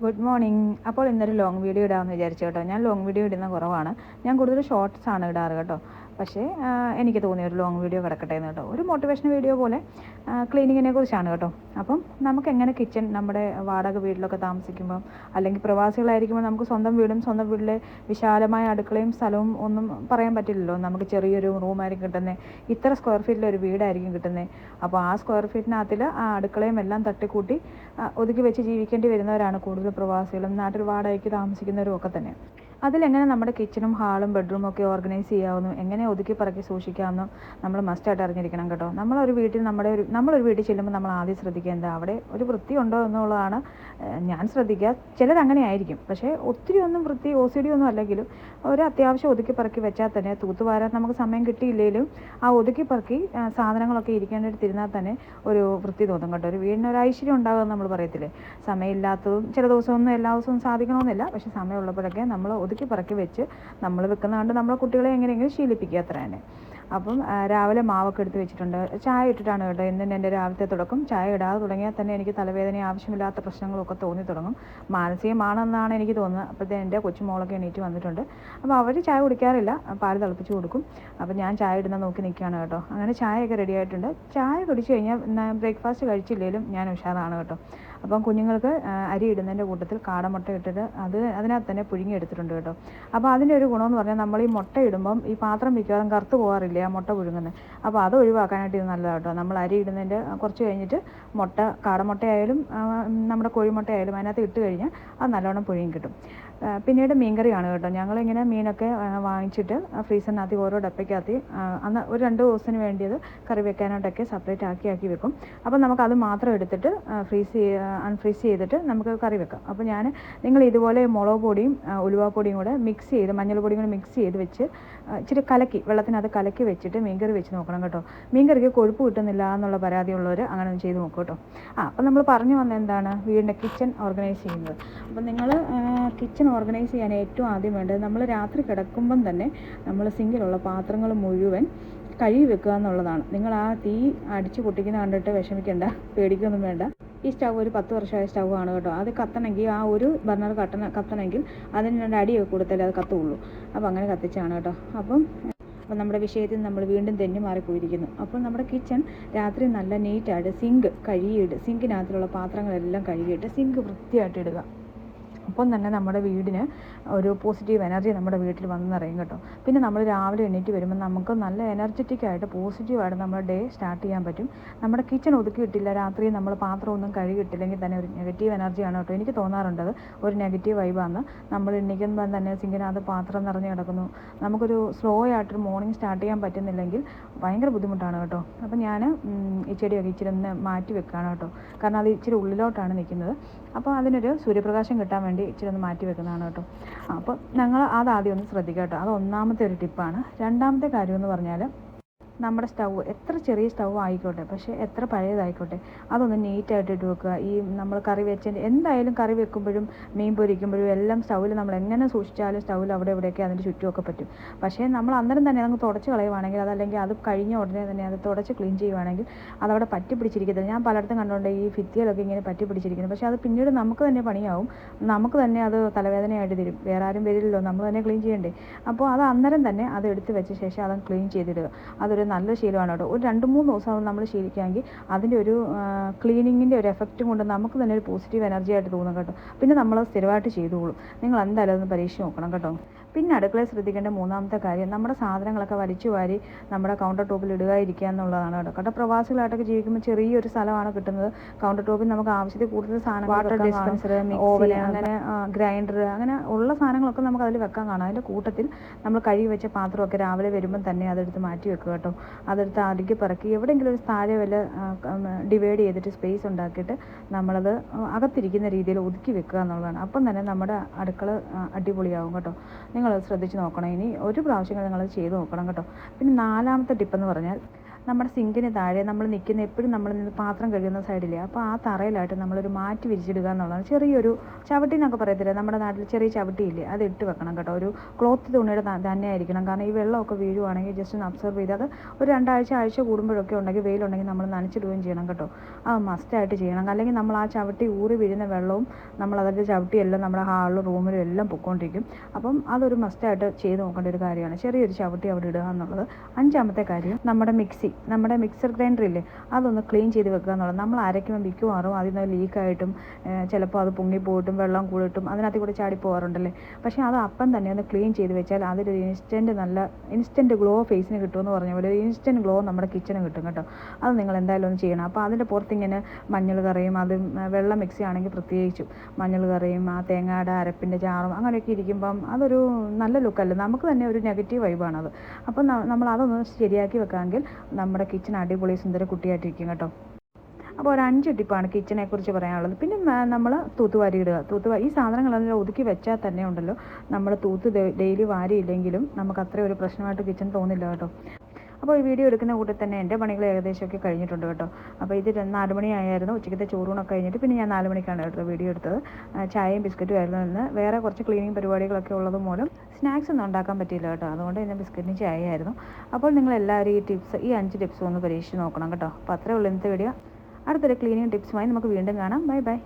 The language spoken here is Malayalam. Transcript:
Good morning. അപ്പോൾ ഇന്നൊരു ലോങ് വീഡിയോ ഇടാമെന്ന് വിചാരിച്ചു കേട്ടോ. ഞാൻ ലോങ് വീഡിയോ ഇടുന്ന കുറവാണ്. ഞാൻ കൂടുതൽ ഷോർട്സ് ആണ് ഇടാറ് കേട്ടോ. പക്ഷേ എനിക്ക് തോന്നിയ ഒരു ലോങ് വീഡിയോ കിടക്കട്ടെ എന്ന് കേട്ടോ. ഒരു മോട്ടിവേഷൻ വീഡിയോ പോലെ ക്ലീനിങ്ങിനെ കുറിച്ചാണ് കേട്ടോ. അപ്പം നമുക്ക് എങ്ങനെ കിച്ചൺ നമ്മുടെ വാടക വീട്ടിലൊക്കെ താമസിക്കുമ്പം അല്ലെങ്കിൽ പ്രവാസികളായിരിക്കുമ്പോൾ നമുക്ക് സ്വന്തം വീടും സ്വന്തം വീട്ടിലെ വിശാലമായ അടുക്കളയും സ്ഥലവും ഒന്നും പറയാൻ പറ്റില്ലല്ലോ. നമുക്ക് ചെറിയൊരു റൂമായിരിക്കും കിട്ടുന്നത്, ഇത്ര സ്ക്വയർ ഫീറ്റിലൊരു വീടായിരിക്കും കിട്ടുന്നത്. അപ്പോൾ ആ സ്ക്വയർ ഫീറ്റിനകത്തിൽ ആ അടുക്കളയും എല്ലാം തട്ടിക്കൂട്ടി ഒതുക്കി വെച്ച് ജീവിക്കേണ്ടി വരുന്നവരാണ് കൂടുതൽ പ്രവാസികളും നാട്ടിൽ വാടകയ്ക്ക് താമസിക്കുന്നവരും ഒക്കെ തന്നെ. അതിലെങ്ങനെ നമ്മുടെ കിച്ചണും ഹാളും ബെഡ്റൂമും ഒക്കെ ഓർഗനൈസ് ചെയ്യാവുന്നു, എങ്ങനെ ഒതുക്കി പറക്കി സൂക്ഷിക്കാമെന്നും നമ്മൾ മസ്റ്റായിട്ട് അറിഞ്ഞിരിക്കണം കേട്ടോ. നമ്മളൊരു വീട്ടിൽ ചെല്ലുമ്പോൾ നമ്മൾ ആദ്യം ശ്രദ്ധിക്കേണ്ടത് അവിടെ ഒരു വൃത്തി ഉണ്ടോ എന്നുള്ളതാണ്. ഞാൻ ശ്രദ്ധിക്കുക, ചിലരങ്ങനെ ആയിരിക്കും. പക്ഷേ ഒത്തിരി ഒന്നും വൃത്തി OCD ഒന്നും അല്ലെങ്കിലും ഒരു അത്യാവശ്യം ഒതുക്കി പറക്കി വെച്ചാൽ തന്നെ തൂത്തുവാരാൻ നമുക്ക് സമയം കിട്ടിയില്ലെങ്കിലും ആ ഒതുക്കി പറക്കി സാധനങ്ങളൊക്കെ ഇരിക്കേണ്ടിരുന്നാൽ തന്നെ ഒരു വൃത്തി തോന്നും കേട്ടോ. ഒരു വീടിനൊരു ഐശ്വര്യം ഉണ്ടാകുമെന്ന് നമ്മൾ പറയത്തില്ലേ. സമയമില്ലാത്തതും ചില ദിവസമൊന്നും എല്ലാ ദിവസവും സാധിക്കണമെന്നില്ല. പക്ഷേ സമയമുള്ളപ്പോഴൊക്കെ നമ്മൾ ഒതുക്കി പറക്കി വെച്ച് നമ്മൾ വെക്കുന്നതുകൊണ്ട് നമ്മളെ കുട്ടികളെ എങ്ങനെയെങ്കിലും ശീലിപ്പിക്കുക, അത്ര തന്നെ. അപ്പം രാവിലെ മാവൊക്കെ എടുത്ത് വെച്ചിട്ടുണ്ട്. ചായ ഇട്ടിട്ടാണ് കേട്ടോ എന്നും എൻ്റെ രാവിലത്തെ തുടക്കം. ചായ ഇടാതെ തുടങ്ങിയാൽ തന്നെ എനിക്ക് തലവേദന, ആവശ്യമില്ലാത്ത പ്രശ്നങ്ങളൊക്കെ തോന്നി തുടങ്ങും. മാനസികമാണെന്നാണ് എനിക്ക് തോന്നുന്നത്. അപ്പോഴത്തെ എൻ്റെ കൊച്ചുമോളൊക്കെ എണീറ്റ് വന്നിട്ടുണ്ട്. അപ്പോൾ അവർ ചായ കുടിക്കാറില്ല, പാല് തിളപ്പിച്ച് കൊടുക്കും. അപ്പോൾ ഞാൻ ചായ ഇടുന്ന നോക്കി നിൽക്കുകയാണ് കേട്ടോ. അങ്ങനെ ചായയൊക്കെ റെഡി ആയിട്ടുണ്ട്. ചായ കുടിച്ച് കഴിഞ്ഞാൽ ബ്രേക്ക്ഫാസ്റ്റ് കഴിച്ചില്ലെങ്കിലും ഞാൻ ഉഷാറാണ് കേട്ടോ. അപ്പം കുഞ്ഞുങ്ങൾക്ക് അരി ഇടുന്നതിൻ്റെ കൂട്ടത്തിൽ കാടമുട്ട ഇട്ടിട്ട് അതിനകത്ത് തന്നെ പുഴുങ്ങി എടുത്തിട്ടുണ്ട് കേട്ടോ. അപ്പോൾ അതിൻ്റെ ഒരു ഗുണമെന്ന് പറഞ്ഞാൽ നമ്മൾ ഈ മുട്ട ഇടുമ്പം ഈ പാത്രം മിക്കവാറും കറുത്ത് പോകാറില്ലേ ആ മുട്ട പുഴുങ്ങുന്നത്. അപ്പോൾ അത് ഒഴിവാക്കാനായിട്ട് ഇത് നല്ലതാണ് കേട്ടോ. നമ്മൾ അരി ഇടുന്നതിൻ്റെ കുറച്ച് കഴിഞ്ഞിട്ട് കാടമുട്ടയായാലും നമ്മുടെ കോഴിമുട്ടയായാലും അതിനകത്ത് ഇട്ട് കഴിഞ്ഞാൽ അത് നല്ലോണം പുഴുങ്ങി കിട്ടും. പിന്നീട് മീൻകറിയാണ് കേട്ടോ. ഞങ്ങളിങ്ങനെ മീനൊക്കെ വാങ്ങിച്ചിട്ട് ഫ്രീസറിനകത്ത് ഓരോ ഡപ്പയ്ക്കകത്ത് അന്ന് ഒരു 2 ദിവസത്തിന് വേണ്ടിയത് കറി വെക്കാനായിട്ടൊക്കെ സെപ്പറേറ്റ് ആക്കി വെക്കും. അപ്പോൾ നമുക്കത് മാത്രം എടുത്തിട്ട് അൺഫ്രീസ് ചെയ്തിട്ട് നമുക്ക് കറി വെക്കാം. അപ്പോൾ നിങ്ങൾ ഇതുപോലെ മുളക് പൊടിയും ഉലുവാപ്പൊടിയും കൂടെ മിക്സ് ചെയ്ത്, മഞ്ഞൾപ്പൊടിയും കൂടെ മിക്സ് ചെയ്ത് വെച്ച് ഇച്ചിരി വെള്ളത്തിനകത്ത് കലക്കി വെച്ചിട്ട് മീൻകറി വെച്ച് നോക്കണം കേട്ടോ. മീൻകറിക്ക് കൊഴുപ്പ് കിട്ടുന്നില്ല എന്നുള്ള പരാതിയുള്ളവർ അങ്ങനെ ഒന്ന് ചെയ്ത് നോക്കും കേട്ടോ. അപ്പോൾ നമ്മൾ പറഞ്ഞു വന്ന എന്താണ്, വീടിൻ്റെ കിച്ചൺ ഓർഗനൈസ് ചെയ്യുന്നത്. അപ്പോൾ നിങ്ങൾ കിച്ചൺ ഓർഗനൈസ് ചെയ്യാൻ ഏറ്റവും ആദ്യം വേണ്ടത്, നമ്മൾ രാത്രി കിടക്കുമ്പം തന്നെ നമ്മൾ സിങ്കിലുള്ള പാത്രങ്ങൾ മുഴുവൻ കഴുകി വെക്കുക എന്നുള്ളതാണ്. നിങ്ങൾ ആ തീ അടിച്ച് പൊട്ടിക്കുന്ന കണ്ടിട്ട് വിഷമിക്കേണ്ട, പേടിക്കൊന്നും വേണ്ട. ഈ സ്റ്റൗ ഒരു 10 വർഷമായ സ്റ്റൗ ആണ് കേട്ടോ. അത് കത്തണമെങ്കിൽ, ആ ഒരു ബർണർ കത്തണമെങ്കിൽ അതിന് 2 അടിയൊക്കെ കൊടുത്താലേ അത് കത്തുള്ളൂ. അപ്പോൾ അങ്ങനെ കത്തിച്ചാണ് കേട്ടോ. അപ്പം നമ്മുടെ വിഷയത്തിൽ നമ്മൾ വീണ്ടും തെന്നി മാറിപ്പോയിരിക്കുന്നു. അപ്പോൾ നമ്മുടെ കിച്ചൺ രാത്രി നല്ല നീറ്റായിട്ട് സിങ്കിനകത്തുള്ള പാത്രങ്ങളെല്ലാം കഴുകിയിട്ട് സിങ്ക് വൃത്തിയായിട്ട് ഇടുക. അപ്പം തന്നെ നമ്മുടെ വീടിന് ഒരു പോസിറ്റീവ് എനർജി നമ്മുടെ വീട്ടിൽ വന്ന് നിറയും കേട്ടോ. പിന്നെ നമ്മൾ രാവിലെ എണീറ്റ് വരുമ്പോൾ നമുക്ക് നല്ല എനർജറ്റിക്കായിട്ട് പോസിറ്റീവായിട്ട് നമ്മുടെ ഡേ സ്റ്റാർട്ട് ചെയ്യാൻ പറ്റും. നമ്മുടെ കിച്ചൺ ഒതുക്കിയിട്ടില്ല, രാത്രി നമ്മൾ പാത്രമൊന്നും കഴുകിയിട്ടില്ലെങ്കിൽ തന്നെ ഒരു നെഗറ്റീവ് എനർജിയാണ് കേട്ടോ. എനിക്ക് തോന്നാറുണ്ട് ഒരു നെഗറ്റീവ് വൈബാണ്. നമ്മൾ എണീക്കുമ്പോൾ തന്നെ സിങ്കിനകത്ത് പാത്രം നിറഞ്ഞ് കിടക്കുന്നു. നമുക്കൊരു സ്ലോ ആയിട്ടൊരു മോർണിംഗ് സ്റ്റാർട്ട് ചെയ്യാൻ പറ്റുന്നില്ലെങ്കിൽ ഭയങ്കര ബുദ്ധിമുട്ടാണ് കേട്ടോ. അപ്പം ഞാൻ ഈ ചെടിയൊക്കെ ഇച്ചിരി ഒന്ന് മാറ്റി വെക്കുകയാണ് കേട്ടോ. കാരണം അത് ഇച്ചിരി ഉള്ളിലോട്ടാണ് നിൽക്കുന്നത്. അപ്പോൾ അതിനൊരു സൂര്യപ്രകാശം കിട്ടാൻ വേണ്ടി ഇച്ചിരി ഒന്ന് മാറ്റി വെക്കുന്നതാണ് കേട്ടോ. അപ്പോൾ ഞങ്ങൾ അതാദ്യം ഒന്ന് ശ്രദ്ധിക്കുക കേട്ടോ. അത് ഒന്നാമത്തെ ഒരു ടിപ്പാണ്. രണ്ടാമത്തെ കാര്യം എന്ന് പറഞ്ഞാൽ, നമ്മുടെ സ്റ്റൗ എത്ര ചെറിയ സ്റ്റൗ ആയിക്കോട്ടെ, പക്ഷേ എത്ര പഴയതായിക്കോട്ടെ, അതൊന്ന് നീറ്റായിട്ട് ഇട്ട് വെക്കുക. ഈ നമ്മൾ എന്തായാലും കറി വെക്കുമ്പോഴും മീൻ പൊരിക്കുമ്പോഴും എല്ലാം സ്റ്റൗവിൽ നമ്മൾ എങ്ങനെ സൂക്ഷിച്ചാലും സ്റ്റൗവിൽ അവിടെ ഇവിടെയൊക്കെ അതിൻ്റെ ചുറ്റുമൊക്കെ പറ്റും. പക്ഷേ നമ്മൾ അന്നേരം തന്നെ നമുക്ക് തുടച്ച് കളയുവാണെങ്കിൽ, അതല്ലെങ്കിൽ അത് കഴിഞ്ഞ ഉടനെ തന്നെ അത് തുടച്ച് ക്ലീൻ ചെയ്യുവാണെങ്കിൽ അതവിടെ പറ്റി പിടിച്ചിരിക്കത്തില്ല. ഞാൻ പലയിടത്തും കണ്ടുകൊണ്ട് ഈ ഭിത്തിയിലൊക്കെ ഇങ്ങനെ പറ്റി പിടിച്ചിരിക്കുന്നു. പക്ഷേ അത് പിന്നീട് നമുക്ക് തന്നെ പണിയാവും, നമുക്ക് തന്നെ അത് തലവേദനയായിട്ട് തരും. വേറെ ആരും വരില്ലല്ലോ, നമ്മൾ തന്നെ ക്ലീൻ ചെയ്യണ്ടേ. അപ്പോൾ അത് അന്നേരം തന്നെ അത് എടുത്ത് വെച്ച ശേഷം അത് ക്ലീൻ ചെയ്തിടുക. അതൊരു നല്ല ശീലമാണ് കേട്ടോ. ഒരു 2-3 ദിവസം അത് നമ്മൾ ശീലിക്കുകയാണെങ്കിൽ അതിൻ്റെ ഒരു ക്ലീനിങ്ങിൻ്റെ ഒരു എഫക്റ്റും കൊണ്ട് നമുക്ക് തന്നെ ഒരു പോസിറ്റീവ് എനർജി ആയിട്ട് തോന്നും കേട്ടോ. പിന്നെ നമ്മൾ സ്ഥിരമായിട്ട് ചെയ്തോളും. നിങ്ങൾ എന്തായാലും അതൊന്ന് പരീക്ഷിച്ച് നോക്കണം കേട്ടോ. പിന്നെ അടുക്കളയിൽ ശ്രദ്ധിക്കേണ്ട മൂന്നാമത്തെ കാര്യം, നമ്മുടെ സാധനങ്ങളൊക്കെ വലിച്ചു വാരി നമ്മുടെ കൗണ്ടർ ടോപ്പിൽ ഇടുക എന്നുള്ളതാണ് കേട്ടോ. പ്രവാസികളായിട്ടൊക്കെ ജീവിക്കുമ്പോൾ ചെറിയൊരു സ്ഥലമാണ് കിട്ടുന്നത്. കൗണ്ടർ ടോപ്പിൽ നമുക്ക് ആവശ്യത്തിൽ കൂടുതൽ സാധനങ്ങൾ, വാട്ടർ ഡിസ്പെൻസർ, ഓവൻ, അങ്ങനെ ഗ്രൈൻഡർ, അങ്ങനെ ഉള്ള സാധനങ്ങളൊക്കെ നമുക്ക് അതിൽ വെക്കാൻ കാണാം. അതിൻ്റെ കൂട്ടത്തിൽ നമ്മൾ കഴുകി വെച്ച പാത്രമൊക്കെ രാവിലെ വരുമ്പം തന്നെ അതെടുത്ത് മാറ്റി വെക്കുക കേട്ടോ. അതെടുത്ത് അടുക്കി പറക്കി എവിടെയെങ്കിലും ഒരു താഴെ വല്ല ഡിവൈഡ് ചെയ്തിട്ട് സ്പേസ് ഉണ്ടാക്കിയിട്ട് നമ്മളത് അകത്തിരിക്കുന്ന രീതിയിൽ ഒതുക്കി വെക്കുക എന്നുള്ളതാണ്. അപ്പം തന്നെ നമ്മുടെ അടുക്കള അടിപൊളിയാവും കേട്ടോ. നിങ്ങളത് ശ്രദ്ധിച്ച് നോക്കണം. ഇനി ഒരു പ്രാവശ്യം നിങ്ങൾ ചെയ്ത് നോക്കണം കേട്ടോ. പിന്നെ 4ാമത്തെ ടിപ്പെന്ന് പറഞ്ഞാൽ, നമ്മുടെ സിങ്കിന് താഴെ നമ്മൾ നിൽക്കുന്ന എപ്പോഴും നമ്മൾ പാത്രം കഴുകുന്ന സൈഡില്ലേ, അപ്പോൾ ആ തറയിലായിട്ട് നമ്മളൊരു മാറ്റി വിരിച്ചിടുക എന്നുള്ളതാണ്. ചെറിയൊരു ചവിട്ടി എന്നൊക്കെ പറയത്തില്ല, നമ്മുടെ നാട്ടിൽ ചെറിയ ചവിട്ടിയില്ലേ, അത് ഇട്ട് വെക്കണം കേട്ടോ. ഒരു ക്ലോത്ത് തുണിയുടെ തന്നെ ആയിരിക്കണം. കാരണം ഈ വെള്ളമൊക്കെ വീഴുവാണെങ്കിൽ ജസ്റ്റ് ഒന്ന് അബ്സർവ് ചെയ്ത് അത് ഒരു 2 ആഴ്ച കൂടുമ്പോഴൊക്കെ ഉണ്ടെങ്കിൽ വെയിലുണ്ടെങ്കിൽ നമ്മൾ നനച്ചിടുകയും ചെയ്യണം കേട്ടോ. അത് മസ്റ്റായിട്ട് ചെയ്യണം. അല്ലെങ്കിൽ നമ്മൾ ആ ചവിട്ടി ഊറി വീഴുന്ന വെള്ളവും നമ്മൾ അതിൻ്റെ ചവിട്ടിയെല്ലാം നമ്മുടെ ഹാളിലും റൂമിലും എല്ലാം പൊയ്ക്കൊണ്ടിരിക്കും. അപ്പം അതൊരു മസ്റ്റായിട്ട് ചെയ്ത് നോക്കേണ്ട ഒരു കാര്യമാണ്, ചെറിയൊരു ചവിട്ടി അവിടെ ഇടുക എന്നുള്ളത്. 5-ാമത്തെ കാര്യം, നമ്മുടെ മിക്സർ ഗ്രൈൻഡർ ഇല്ലേ, അതൊന്ന് ക്ലീൻ ചെയ്ത് വെക്കുക എന്നുള്ളത്. നമ്മൾ അരയ്ക്കുമ്പോൾ മിക്കവാറും അതിൽ നിന്ന് ലീക്കായിട്ടും ചിലപ്പോൾ അത് പൊങ്ങിപ്പോയിട്ടും വെള്ളം കൂടിയിട്ടും അതിനകത്ത് കൂടെ ചാടി പോകാറുണ്ടല്ലേ. പക്ഷേ അത് അപ്പം തന്നെ ഒന്ന് ക്ലീൻ ചെയ്ത് വെച്ചാൽ അതിലൊരു ഇൻസ്റ്റൻറ്റ് ഗ്ലോ ഫേസിന് കിട്ടുമെന്ന് പറഞ്ഞ പോലെ ഒരു ഇൻസ്റ്റൻറ്റ് ഗ്ലോ നമ്മുടെ കിച്ചന് കിട്ടും കേട്ടോ. അത് നിങ്ങൾ എന്തായാലും ഒന്ന് ചെയ്യണം. അപ്പോൾ അതിൻ്റെ പുറത്തിങ്ങനെ മഞ്ഞൾ കറിയും അത് വെള്ളം മിക്സി ആണെങ്കിൽ പ്രത്യേകിച്ചും മഞ്ഞൾ കറിയും ആ തേങ്ങയുടെ അരപ്പിൻ്റെ ചാറും അങ്ങനെയൊക്കെ ഇരിക്കുമ്പം അതൊരു നല്ല ലുക്കല്ല, നമുക്ക് തന്നെ ഒരു നെഗറ്റീവ് വൈബാണത്. അപ്പം നമ്മൾ അതൊന്ന് ശരിയാക്കി വെക്കാമെങ്കിൽ നമ്മുടെ കിച്ചൺ അടിപൊളി സുന്ദര കുട്ടിയായിട്ടിരിക്കും കേട്ടോ. അപ്പോൾ ഒരു 5 ടിപ്പാണ് കിച്ചനെ കുറിച്ച് പറയാനുള്ളത്. പിന്നെ നമ്മൾ തൂത്തുവാരി ഇടുക. ഈ സാധനങ്ങളെല്ലാം ഒതുക്കി വെച്ചാൽ തന്നെ ഉണ്ടല്ലോ, നമ്മൾ ഡെയിലി വാരിയില്ലെങ്കിലും നമുക്ക് അത്ര ഒരു പ്രശ്നമായിട്ട് കിച്ചൺ തോന്നില്ല കേട്ടോ. അപ്പോൾ ഈ വീഡിയോ എടുക്കുന്ന കൂട്ടത്തിൽ തന്നെ എൻ്റെ പണികൾ ഏകദേശമൊക്കെ കഴിഞ്ഞിട്ടുണ്ട് കേട്ടോ. അപ്പോൾ ഇത് 4 മണിയായിരുന്നു, ഉച്ചയ്ക്കത്തെ ചോറൂണൊക്കെ കഴിഞ്ഞിട്ട് പിന്നെ ഞാൻ 4 മണിക്കാണ് കേട്ടോ വീഡിയോ എടുത്തത്. ചായയും ബിസ്ക്കറ്റും ആയിരുന്നു ഇന്ന്. വേറെ കുറച്ച് ക്ലീനിങ് പരിപാടികളൊക്കെ ഉള്ളത് മൂലം സ്നാക്സ് ഒന്നും ഉണ്ടാക്കാൻ പറ്റിയില്ല കേട്ടോ. അതുകൊണ്ട് ഇന്ന് ബിസ്ക്കറ്റിന് ചായയായിരുന്നു. അപ്പോൾ നിങ്ങളെല്ലാവരും ഈ 5 ടിപ്സ് ഒന്ന് പരീക്ഷിച്ച് നോക്കണം കേട്ടോ. അപ്പോൾ അത്രേ ഉള്ളൂ ഇന്നത്തെ വീഡിയോ. അടുത്തൊരു ക്ലീനിങ് ടിപ്സുമായി നമുക്ക് വീണ്ടും കാണാം. Bye bye.